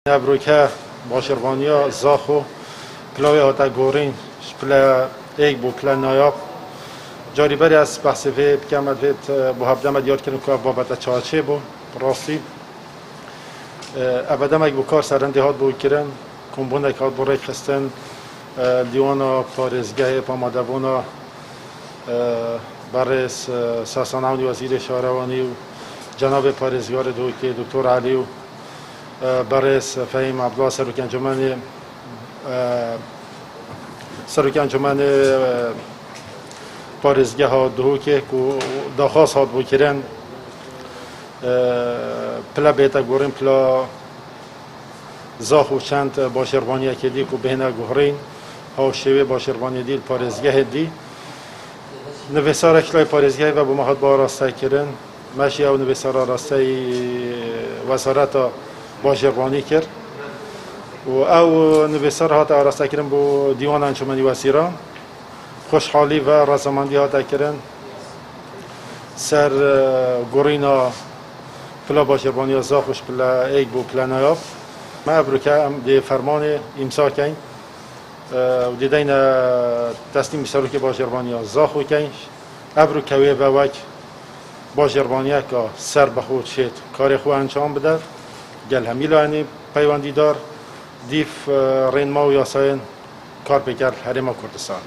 نبروکه باشربانیا زاخو پلاوی هاتا گورین پلا ایک بو پلا نایاب جاری بری از بحثی بکم ادویت با هفته یاد کردم که بابت چاچه بو راستی ابدا مگ بو کار سرنده هات بو کردن کمبونه که هات بو ریک خستن دیوانا پارزگاه پامادبونا برس ساساناونی وزیر شهروانی و جناب پارزگار دوکی دکتر علی و برس فهیم عبدالله سروک انجمن پارزگاه ها دوکی که داخواست هات بو کردن پلا بیتا گورین پلا زاخو چند باشربانی کدی که بهنه گهرین ها شوی باشربانی دیل پارزگاه دی نویسار اکلای پارزگاه و بمهاد با راسته کردن ماشی او نویسار راسته وزارت باشربانی کرد و او نویسار هات راسته کردن با دیوان انجمنی وزیران خوشحالی و رضامندی هات کردن سر گورینا پلا باشربانی زاخوش پلا ایک بو پلا نایاب ما ابروکه هم دی فرمان امضا کن و دیدین تسلیم سروک باشربانی زاخو کن ابروکه و وک باشربانی که سر بخود شد کار خو انجام بده گل همیل انی پیوندی دار دیف رین ما و یاساین کار بکرد حریم کردستان